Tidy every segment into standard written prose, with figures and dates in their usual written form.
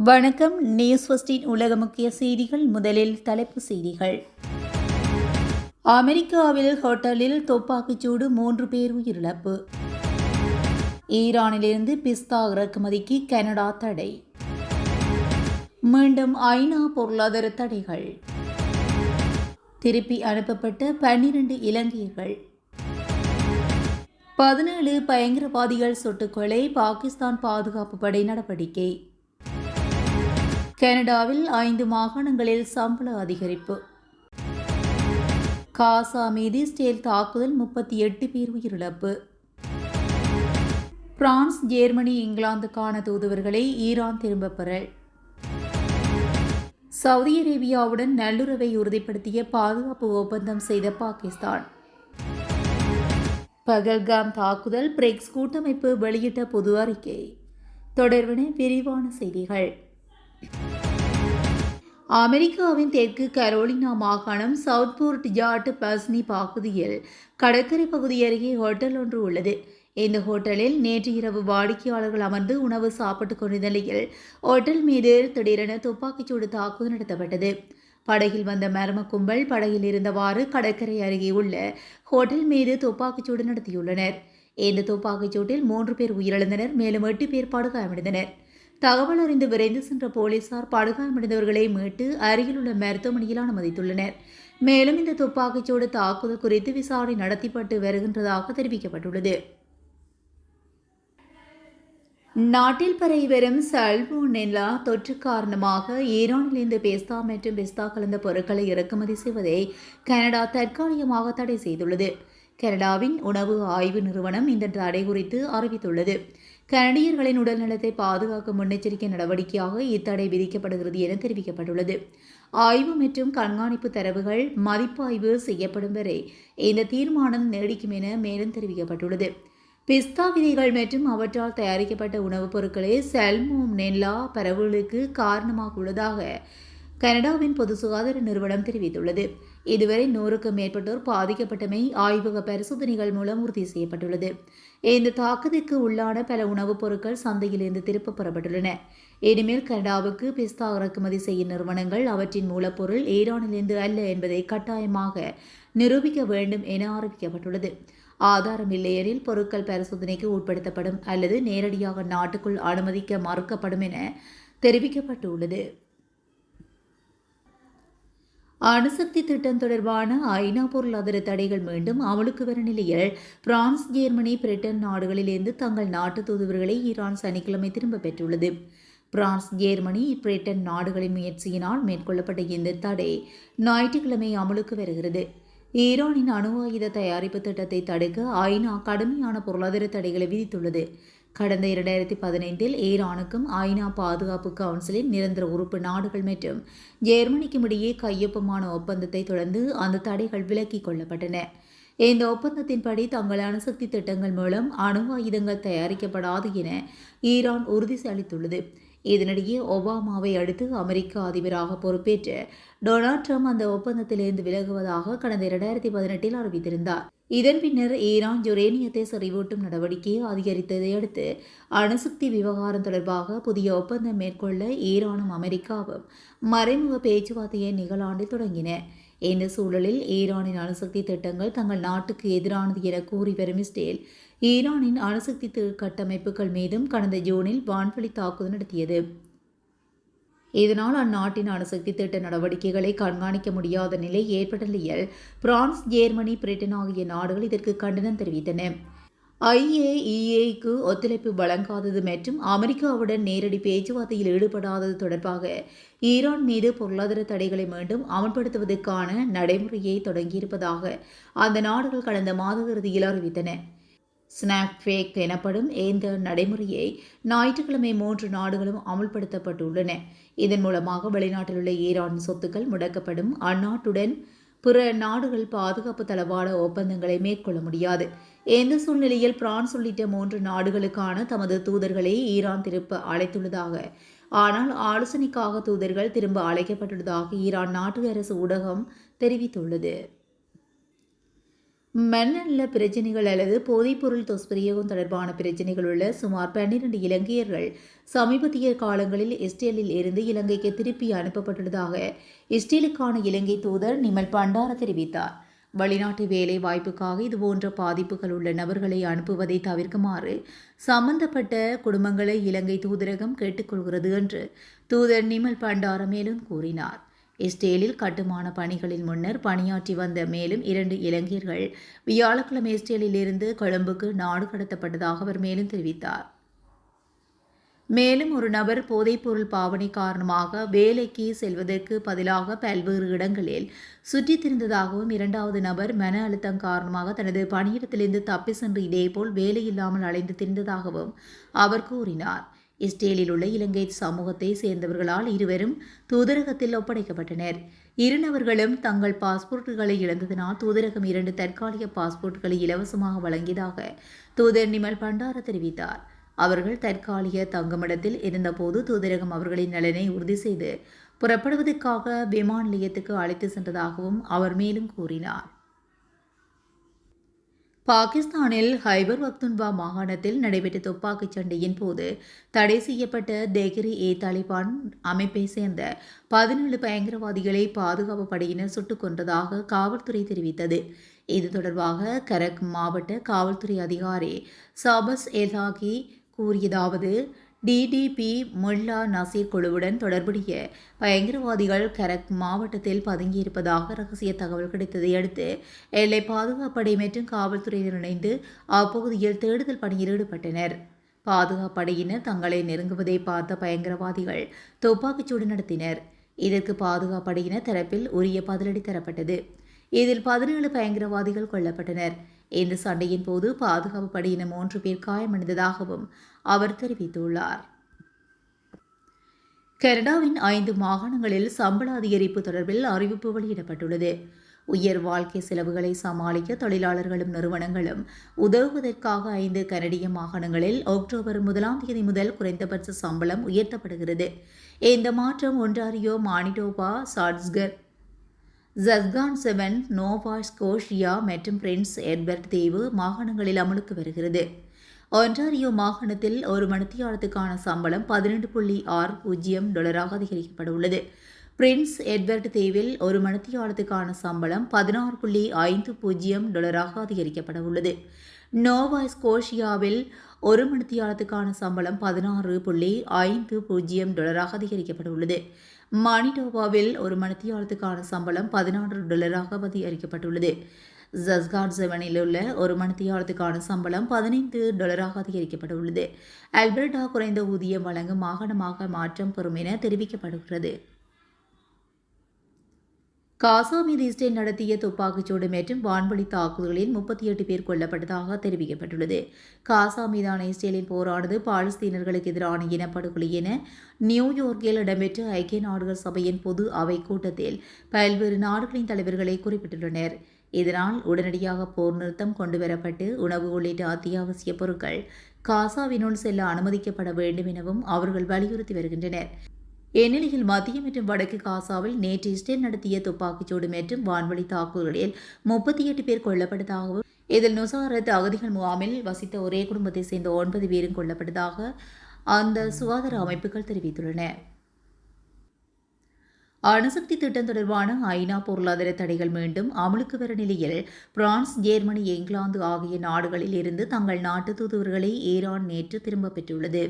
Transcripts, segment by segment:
வணக்கம். நியூஸ் ஃபர்ஸ்டின் உலக முக்கிய செய்திகள். முதலில் தலைப்புச் செய்திகள். அமெரிக்காவில் ஹோட்டலில் துப்பாக்கிச்சூடு 3 பேர் உயிரிழப்பு. ஈரானிலிருந்து பிஸ்தா இறக்குமதிக்கு கனடா தடை. மீண்டும் ஐநா பொருளாதார தடைகள். திருப்பி அனுப்பப்பட்ட 12 இலங்கையர்கள். 17 பயங்கரவாதிகள் சுட்டுக்கொலை. பாகிஸ்தான் பாதுகாப்பு படை நடவடிக்கை. கனடாவில் 5 மாகாணங்களில் சம்பள அதிகரிப்பு. காசா மீது இஸ்ரேல் தாக்குதல். 38 பேர் உயிரிழப்பு. பிரான்ஸ், ஜெர்மனி, இங்கிலாந்துக்கான தூதுவர்களை ஈரான் திரும்பப் பெறல். சவுதி அரேபியாவுடன் நல்லுறவை உறுதிப்படுத்திய பாதுகாப்பு ஒப்பந்தம் செய்த பாகிஸ்தான். பகல்காம் தாக்குதல். பிரிக்ஸ் கூட்டமைப்பு வெளியிட்ட பொது அறிக்கை. தொடர்பான விரிவான செய்திகள். அமெரிக்காவின் தெற்கு கரோலினா மாகாணம் சவுத்போர்ட் யார்ட் பஸ்னி பகுதியில் கடற்கரை பகுதி அருகே ஹோட்டல் ஒன்று உள்ளது. இந்த ஹோட்டலில் நேற்று இரவு வாடிக்கையாளர்கள் அமர்ந்து உணவு சாப்பிட்டுக் கொண்டிருந்த நிலையில் ஹோட்டல் மீது திடீரென துப்பாக்கிச்சூடு தாக்குதல் நடத்தப்பட்டது. படகில் வந்த மர்ம கும்பல் படகில் இருந்தவாறு கடற்கரை அருகே உள்ள ஹோட்டல் மீது துப்பாக்கிச்சூடு நடத்தியுள்ளனர். இந்த துப்பாக்கிச்சூட்டில் 3 பேர் உயிரிழந்தனர். மேலும் 8 பேர் படுகாயமடைந்தனர். தகவல் அறிந்து விரைந்து சென்ற போலீசார் படுகாயமடைந்தவர்களை மீட்டு அருகிலுள்ள மருத்துவமனையில் அனுமதித்துள்ளனர். மேலும் இந்த துப்பாக்கிச்சூடு தாக்குதல் குறித்து விசாரணை நடத்தப்பட்டு வருகின்றதாக தெரிவிக்கப்பட்டுள்ளது. நாட்டில் பரவி வரும் சல்மோனெல்லா தொற்று காரணமாக ஈரானிலிருந்து பிஸ்தா மற்றும் பிஸ்தா கலந்த பொருட்களை இறக்குமதி செய்வதை கனடா தற்காலிகமாக தடை செய்துள்ளது. கனடாவின் உணவு ஆய்வு நிறுவனம் இந்த தடை குறித்து அறிவித்துள்ளது. கனடியர்களின் உடல்நலத்தை பாதுகாக்கும் முன்னெச்சரிக்கை நடவடிக்கையாக இத்தடை விதிக்கப்படுகிறது என தெரிவிக்கப்பட்டுள்ளது. ஆய்வு மற்றும் கண்காணிப்பு தரவுகள் மதிப்பாய்வு செய்யப்படும் வரை இந்த தீர்மானம் நீடிக்கும் என மேலும் தெரிவிக்கப்பட்டுள்ளது. பிஸ்தா விதைகள் மற்றும் அவற்றால் தயாரிக்கப்பட்ட உணவுப் பொருட்களே சல்மோனெல்லா பரவலுக்கு காரணமாக உள்ளதாக கனடாவின் பொது சுகாதார நிறுவனம் தெரிவித்துள்ளது. இதுவரை 100க்கும் மேற்பட்டோர் பாதிக்கப்பட்டமை ஆய்வக பரிசோதனைகள் மூலம் உறுதி செய்யப்பட்டுள்ளது. இந்த தாக்குதலுக்கு உள்ளான பல உணவுப் பொருட்கள் சந்தையிலிருந்து திருப்பப் பெறப்பட்டுள்ளன. இனிமேல் கனடாவுக்கு பிஸ்தா இறக்குமதி செய்யும் நிறுவனங்கள் அவற்றின் மூலப்பொருள் ஈரானிலிருந்து அல்ல என்பதை கட்டாயமாக நிரூபிக்க வேண்டும் என அறிவிக்கப்பட்டுள்ளது. ஆதாரம் இல்லையெனில் பொருட்கள் பரிசோதனைக்கு உட்படுத்தப்படும் அல்லது நேரடியாக நாட்டுக்குள் அனுமதிக்க மறுக்கப்படும் என தெரிவிக்கப்பட்டுள்ளது. அணுசக்தி திட்டம் தொடர்பான ஐநா பொருளாதார தடைகள் மீண்டும் அமலுக்கு வரும் நிலையில் பிரான்ஸ், ஜெர்மனி, பிரிட்டன் நாடுகளிலிருந்து தங்கள் நாட்டு தூதுவர்களை ஈரான் சனிக்கிழமை திரும்பப் பெற்றுள்ளது. பிரான்ஸ், ஜெர்மனி, பிரிட்டன் நாடுகளின் முயற்சியினால் மேற்கொள்ளப்பட்ட இந்த தடை ஞாயிற்றுக்கிழமை அமலுக்கு வருகிறது. ஈரானின் அணு ஆயுத தயாரிப்பு திட்டத்தை தடுக்க ஐநா கடுமையான பொருளாதார தடைகளை விதித்துள்ளது. கடந்த 2015 ஈரானுக்கும் ஐநா பாதுகாப்பு கவுன்சிலின் நிரந்தர உறுப்பு நாடுகள் மற்றும் ஜெர்மனிக்கும் இடையே கையொப்பமான ஒப்பந்தத்தை தொடர்ந்து அந்த தடைகள் விலக்கிக் கொள்ளப்பட்டன. இந்த ஒப்பந்தத்தின்படி தங்கள் அணுசக்தி திட்டங்கள் மூலம் அணு ஆயுதங்கள் தயாரிக்கப்படாது என ஈரான் உறுதி அளித்துள்ளது. இதனிடையே ஒபாமாவை அடுத்து அமெரிக்க அதிபராக பொறுப்பேற்ற டொனால்ட் ட்ரம்ப் அந்த ஒப்பந்தத்திலிருந்து விலகுவதாக கடந்த 2018 அறிவித்திருந்தார். இதன் பின்னர் ஈரான் யுரேனியத்தை செறிவூட்டும் நடவடிக்கையை அதிகரித்ததை அடுத்து அணுசக்தி விவகாரம் தொடர்பாக புதிய ஒப்பந்தம் மேற்கொள்ள ஈரானும் அமெரிக்காவும் மறைமுக பேச்சுவார்த்தையை நிகழாண்டில் தொடங்கின. இந்த சூழலில் ஈரானின் அணுசக்தி திட்டங்கள் தங்கள் நாட்டுக்கு எதிரானது என கூறி வரும் இஸ்ரேல் ஈரானின் அணுசக்தி கட்டமைப்புகள் மீதும் கடந்த ஜூனில் வான்வழி தாக்குதல் நடத்தியது. இதனால் அந்நாட்டின் அணுசக்தி திட்ட நடவடிக்கைகளை கண்காணிக்க முடியாத நிலை ஏற்பட்ட நிலையில் பிரான்ஸ், ஜெர்மனி, பிரிட்டன் ஆகிய நாடுகள் இதற்கு கண்டனம் தெரிவித்தன. IAEAக்கு ஒத்துழைப்பு வழங்காதது மற்றும் அமெரிக்காவுடன் நேரடி பேச்சுவார்த்தையில் ஈடுபடாதது தொடர்பாக ஈரான் மீது பொருளாதார தடைகளை மீண்டும் அமல்படுத்துவதற்கான நடைமுறையை தொடங்கியிருப்பதாக அந்த நாடுகள் கடந்த மாத இறுதியில் அறிவித்தன. ஸ்னாப்ஃபேக் எனப்படும் இந்த நடைமுறையை ஞாயிற்றுக்கிழமை 3 நாடுகளும் அமுல்படுத்தப்பட்டுள்ளன. இதன் மூலமாக வெளிநாட்டில் உள்ள ஈரான் சொத்துக்கள் முடக்கப்படும். அந்நாட்டுடன் பிற நாடுகள் பாதுகாப்பு தளவாட ஒப்பந்தங்களை மேற்கொள்ள முடியாது. இந்த சூழ்நிலையில் பிரான்ஸ் உள்ளிட்ட 3 நாடுகளுக்கான தமது தூதர்களை ஈரான் திரும்ப அழைத்துள்ளதாக, ஆனால் ஆலோசனைக்காக தூதர்கள் திரும்ப அழைக்கப்பட்டுள்ளதாக ஈரான் நாட்டு அரசு ஊடகம் தெரிவித்துள்ளது. மண்ணல்ல பிரச்சினைகள் அல்லது போதைப்பொருள் துஷ்பிரயோகம் தொடர்பான பிரச்சினைகள் உள்ள சுமார் 12 இலங்கையர்கள் சமீபத்திய காலங்களில் இஸ்ரேலில் இருந்து இலங்கைக்கு திருப்பி அனுப்பப்பட்டுள்ளதாக இஸ்ரேலுக்கான இலங்கை தூதர் நிமல் பண்டார தெரிவித்தார். வெளிநாட்டு வேலை வாய்ப்புக்காக இதுபோன்ற பாதிப்புகள் உள்ள நபர்களை அனுப்புவதை தவிர்க்குமாறு சம்பந்தப்பட்ட குடும்பங்களை இலங்கை தூதரகம் கேட்டுக்கொள்கிறது என்று தூதர் நிமல் பண்டார மேலும் கூறினார். இஸ்ரேலில் கட்டுமான பணிகளில் முன்னர் பணியாற்றி வந்த மேலும் 2 இலங்கையர்கள் வியாழக்கிழமை இஸ்ரேலில் இருந்து கொழும்புக்கு நாடு கடத்தப்பட்டதாக அவர் மேலும் தெரிவித்தார். மேலும் ஒரு நபர் போதைப்பொருள் பாவனை காரணமாக வேலைக்கு செல்வதற்கு பதிலாக பல்வேறு இடங்களில் சுற்றித் திரிந்ததாகவும், 2வது நபர் மன அழுத்தம் காரணமாக தனது பணியிடத்திலிருந்து தப்பி சென்று இதேபோல் வேலையில்லாமல் அலைந்து திரிந்ததாகவும் அவர் கூறினார். இஸ்ரேலில் உள்ள இலங்கை சமூகத்தை சேர்ந்தவர்களால் இருவரும் தூதரகத்தில் ஒப்படைக்கப்பட்டனர். 2 நபர்களும் தங்கள் பாஸ்போர்ட்டுகளை இழந்ததனால் தூதரகம் 2 தற்காலிக பாஸ்போர்ட்டுகளை இலவசமாக வழங்கியதாக தூதர் நிமல் பண்டார தெரிவித்தார். அவர்கள் தற்காலிக தங்குமிடத்தில் இருந்தபோது தூதரகம் அவர்களின் நலனை உறுதி செய்து புறப்படுவதற்காக விமான நிலையத்துக்கு அழைத்து சென்றதாகவும் அவர் மேலும் கூறினார். பாகிஸ்தானில் ஹைபர் பக்துன்வா மாகாணத்தில் நடைபெற்ற துப்பாக்கிச் சண்டையின் போது தடை செய்யப்பட்ட தெஹ்ரி-ஏ-தாலிபான் அமைப்பை சேர்ந்த 17 பயங்கரவாதிகளை பாதுகாப்பு படையினர் சுட்டுக் கொன்றதாக காவல்துறை தெரிவித்தது. இது தொடர்பாக கரக் மாவட்ட காவல்துறை அதிகாரி சாபஸ் எல்ஹாகி கூறியதாவது: டிடிபி முல்லா நசீர் குழுவுடன் தொடர்புடைய பயங்கரவாதிகள் கரக் மாவட்டத்தில் பதுங்கியிருப்பதாக ரகசிய தகவல் கிடைத்ததை அடுத்து எல்லை பாதுகாப்படை மற்றும் காவல்துறையினர் இணைந்து அப்பகுதியில் தேடுதல் பணியில் ஈடுபட்டனர். பாதுகாப்படையினர் தங்களை நெருங்குவதை பார்த்த பயங்கரவாதிகள் துப்பாக்கிச்சூடு நடத்தினர். இதற்கு பாதுகாப்படையினர் தரப்பில் உரிய பதிலடி தரப்பட்டது. இதில் 17 பயங்கரவாதிகள் கொல்லப்பட்டனர். இந்த சண்டையின் போது பாதுகாப்பு படையினர் 3 பேர் காயமடைந்ததாகவும் அவர் தெரிவித்துள்ளார். கனடாவின் 5 மாகாணங்களில் சம்பள அதிகரிப்பு தொடர்பில் அறிவிப்பு வெளியிடப்பட்டுள்ளது. உயர் வாழ்க்கை செலவுகளை சமாளிக்க தொழிலாளர்களும் நிறுவனங்களும் உதவுவதற்காக 5 கனடிய மாகாணங்களில் அக்டோபர் 1 முதல் குறைந்தபட்ச சம்பளம் உயர்த்தப்படுகிறது. இந்த மாற்றம் ஒன்டாரியோ, மானிடோபா, சஸ்கான்செவன், நோவா ஸ்கோஷியா மற்றும் பிரின்ஸ் எட்வர்ட் தீவு மாகாணங்களில் அமலுக்கு வருகிறது. ஒன்டாரியோ மாகாணத்தில் ஒரு மணித்தியாலத்துக்கான சம்பளம் $12.60 அதிகரிக்கப்பட உள்ளது. பிரின்ஸ் எட்வர்ட் தீவில் ஒரு மணித்தியாலத்துக்கான சம்பளம் $16.50 அதிகரிக்கப்பட உள்ளது. நோவா ஸ்கோஷியாவில் ஒரு மணித்தியாலத்துக்கான சம்பளம் $16.50 அதிகரிக்கப்பட உள்ளது. மானிடோபாவில் ஒரு மணித்தியாலத்துக்கான சம்பளம் $14 அதிகரிக்கப்பட்டுள்ளது. சஸ்கான்செவனில் உள்ள ஒரு மணித்தியாலத்துக்கான சம்பளம் $15 அதிகரிக்கப்பட்டுள்ளது. அல்பர்டா குறைந்த ஊதியம் வழங்கும் மாகாணமாக மாற்றம் பெறும் என தெரிவிக்கப்படுகிறது. காசா மீது இஸ்ரேல் நடத்திய துப்பாக்கிச்சூடு மற்றும் வான்வழி தாக்குதலில் 38 பேர் கொல்லப்பட்டதாக தெரிவிக்கப்பட்டுள்ளது. காசா மீதான இஸ்ரேலின் போரானது பாலஸ்தீனர்களுக்கு எதிரான இனப்படுகொலை என நியூயார்க்கில் இடம்பெற்ற ஐக்கிய நாடுகள் சபையின் பொது அவை கூட்டத்தில் பல்வேறு நாடுகளின் தலைவர்களை குறிப்பிட்டுள்ளனர். இதனால் உடனடியாக போர் நிறுத்தம் கொண்டுவரப்பட்டு உணவு உள்ளிட்ட அத்தியாவசிய பொருட்கள் காசாவினுள் செல்ல அனுமதிக்கப்பட வேண்டும் எனவும் அவர்கள் வலியுறுத்தி வருகின்றனர். இந்நிலையில் மத்திய மற்றும் வடக்கு காசாவில் நேற்று இஸ்ரேல் நடத்திய துப்பாக்கிச்சூடு மற்றும் வான்வழி தாக்குதலில் 38 பேர் கொல்லப்பட்டதாகவும், இதில் நுசாரத் அகதிகள் முகாமில் வசித்த ஒரே குடும்பத்தை சேர்ந்த 9 பேரும் கொல்லப்பட்டதாக அந்த சுகாதார அமைப்புகள் தெரிவித்துள்ளன. அணுசக்தி திட்டம் தொடர்பான ஐநா பொருளாதார தடைகள் மீண்டும் அமலுக்கு வரும் நிலையில் பிரான்ஸ், ஜெர்மனி, இங்கிலாந்து ஆகிய நாடுகளில் இருந்து தங்கள் நாட்டு தூதுவர்களை ஈரான் நேற்று திரும்பப் பெற்றுள்ளது.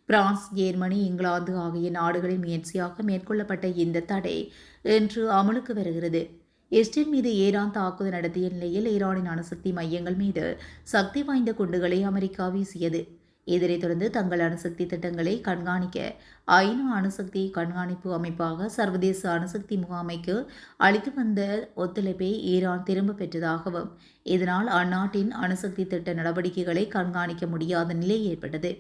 பிரான்ஸ், ஜெர்மனி, இங்கிலாந்து ஆகிய நாடுகளின் முயற்சியாக மேற்கொள்ளப்பட்ட இந்த தடை இன்று அமலுக்கு வருகிறது. இஸ்ரேல் மீது ஈரான் தாக்குதல் நடத்திய நிலையில் ஈரானின் அணுசக்தி மையங்கள் மீது சக்தி வாய்ந்த குண்டுகளை அமெரிக்கா வீசியது. இதனைத் தொடர்ந்து தங்கள் அணுசக்தி திட்டங்களை கண்காணிக்க ஐநா அணுசக்தி கண்காணிப்பு அமைப்பாக சர்வதேச அணுசக்தி முகாமைக்கு அளித்து வந்த ஒத்துழைப்பை ஈரான் திரும்பப் பெற்றதாகவும், இதனால் அந்நாட்டின் அணுசக்தி திட்ட நடவடிக்கைகளை கண்காணிக்க முடியாத நிலை ஏற்பட்டது.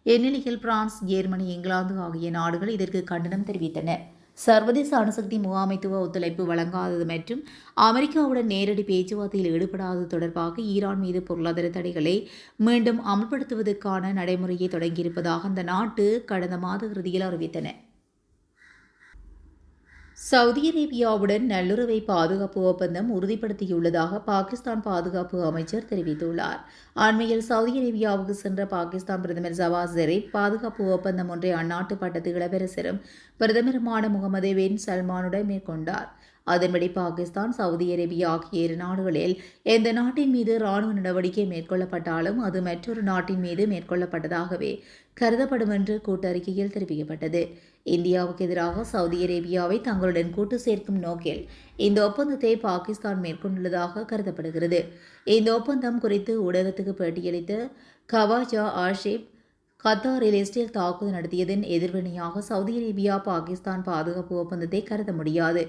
இந்நிலையில் பிரான்ஸ், ஜெர்மனி, இங்கிலாந்து ஆகிய நாடுகள் இதற்கு கண்டனம் தெரிவித்தன. சர்வதேச அணுசக்தி முகாமைத்துவ ஒத்துழைப்பு வழங்காதது மற்றும் அமெரிக்காவுடன் நேரடி பேச்சுவார்த்தையில் ஈடுபடாதது தொடர்பாக ஈரான் மீது பொருளாதார தடைகளை மீண்டும் அமல்படுத்துவதற்கான நடைமுறையை தொடங்கியிருப்பதாக அந்த நாட்டு கடந்த மாத இறுதியில் அறிவித்தன. சவுதி அரேபியாவுடன் நல்லுறவை பாதுகாப்பு ஒப்பந்தம் உறுதிப்படுத்தியுள்ளதாக பாகிஸ்தான் பாதுகாப்பு அமைச்சர் தெரிவித்துள்ளார். அண்மையில் சவுதி அரேபியாவுக்கு சென்ற பாகிஸ்தான் பிரதமர் ஜவாஸ் ஜெரீப் பாதுகாப்பு ஒப்பந்தம் ஒன்றை அந்நாட்டு பட்டத்து இளவரசரும் பிரதமருமான முகமது பின் சல்மானுடன் மேற்கொண்டார். அதன்படி பாகிஸ்தான், சவுதி அரேபியா ஆகிய இரு நாடுகளில் எந்த நாட்டின் மீது ராணுவ நடவடிக்கை மேற்கொள்ளப்பட்டாலும் அது மற்றொரு நாட்டின் மீது மேற்கொள்ளப்பட்டதாகவே கருதப்படும் என்று கூட்டறிக்கையில் தெரிவிக்கப்பட்டது. இந்தியாவுக்கு எதிராக சவுதி அரேபியாவை தங்களுடன் கூட்டு சேர்க்கும் நோக்கில் இந்த ஒப்பந்தத்தை பாகிஸ்தான் மேற்கொண்டுள்ளதாக கருதப்படுகிறது. இந்த ஒப்பந்தம் குறித்து ஊடகத்துக்கு பேட்டியளித்த கவாஜா ஆஷிப், கத்தாரில் இஸ்ரேல் தாக்குதல் நடத்தியதன் எதிர்வினையாக சவுதி அரேபியா பாகிஸ்தான் பாதுகாப்பு ஒப்பந்தத்தை கருத முடியாது.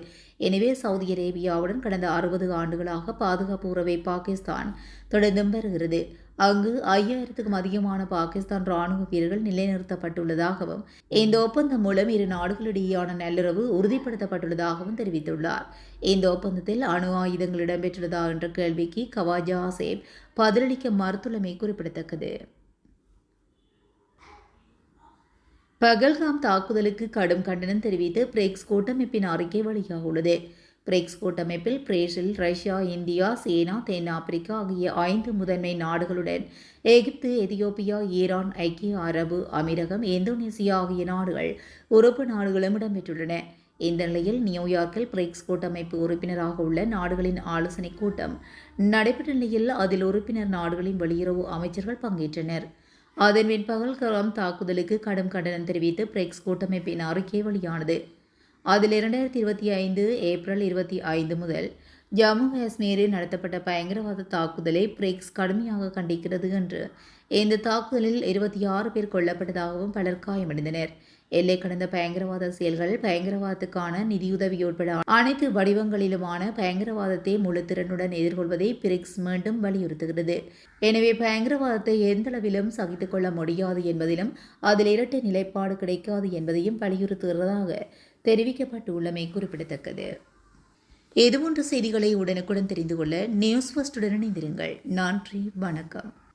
எனவே சவுதி அரேபியாவுடன் கடந்த 60 ஆண்டுகளாக பாதுகாப்பு உறவை பாகிஸ்தான் தொடர்ந்தும் பெறுகிறது. அங்கு 5000க்கும் அதிகமான பாகிஸ்தான் ராணுவ வீரர்கள் நிலைநிறுத்தப்பட்டுள்ளதாகவும் இந்த ஒப்பந்தம் மூலம் இரு நாடுகளிடையேயான நல்லுறவு உறுதிப்படுத்தப்பட்டுள்ளதாகவும் தெரிவித்துள்ளார். இந்த ஒப்பந்தத்தில் அணு ஆயுதங்கள் இடம்பெற்றுள்ளதா என்ற கேள்விக்கு கவாஜா ஆசேப் பதிலளிக்க மறுத்துள்ளமை குறிப்பிடத்தக்கது. பகல்காம் தாக்குதலுக்கு கடும் கண்டனம் தெரிவித்து பிரிக்ஸ் கூட்டமைப்பின் அறிக்கை வெளியாகியுள்ளது. பிரிக்ஸ் கூட்டமைப்பில் பிரேசில், ரஷ்யா, இந்தியா, சீனா, தென்னாப்பிரிக்கா ஆகிய 5 முதன்மை நாடுகளுடன் எகிப்து, எதியோப்பியா, ஈரான், ஐக்கிய அரபு அமீரகம், இந்தோனேசியா ஆகிய நாடுகள் உறுப்பு நாடுகளும் இடம்பெற்றுள்ளன. இந்த நிலையில் நியூயார்க்கில் பிரிக்ஸ் கூட்டமைப்பு உறுப்பினராக உள்ள நாடுகளின் ஆலோசனைக் கூட்டம் நடைபெற்ற நிலையில் அதில் உறுப்பினர் நாடுகளின் வெளியுறவு அமைச்சர்கள் பங்கேற்றனர். அதன் பகல்காம் தாக்குதலுக்கு கடும் கண்டனம் தெரிவித்து பிரிக்ஸ் கூட்டமைப்பின் அறிக்கை வெளியானது. அதில் 2025 ஏப்ரல் 25 முதல் ஜம்மு காஷ்மீரில் நடத்தப்பட்ட பயங்கரவாத தாக்குதலை பிரிக்ஸ் கடுமையாக கண்டிக்கிறது என்று, இந்த தாக்குதலில் 26 பேர் கொல்லப்பட்டதாகவும் பலர் காயமடைந்தனர். எல்லை கடந்த பயங்கரவாத செயல்கள், பயங்கரவாதத்துக்கான நிதியுதவி உட்பட அனைத்து வடிவங்களிலுமான பயங்கரவாதத்தை முழு திறனுடன் எதிர்கொள்வதை பிரிக்ஸ் மீண்டும் வலியுறுத்துகிறது. எனவே பயங்கரவாதத்தை எந்தளவிலும் சகித்துக் கொள்ள முடியாது என்பதிலும் அதில் இரட்டை நிலைப்பாடு கிடைக்காது என்பதையும் வலியுறுத்துகிறதாக தெரிவிக்கப்பட்டுள்ளமை குறிப்பிடத்தக்கது. இதுபோன்ற செய்திகளை உடனுக்குடன் தெரிந்து கொள்ள நியூஸ் ஃபர்ஸ்டுடன் இணைந்திருங்கள். நன்றி, வணக்கம்.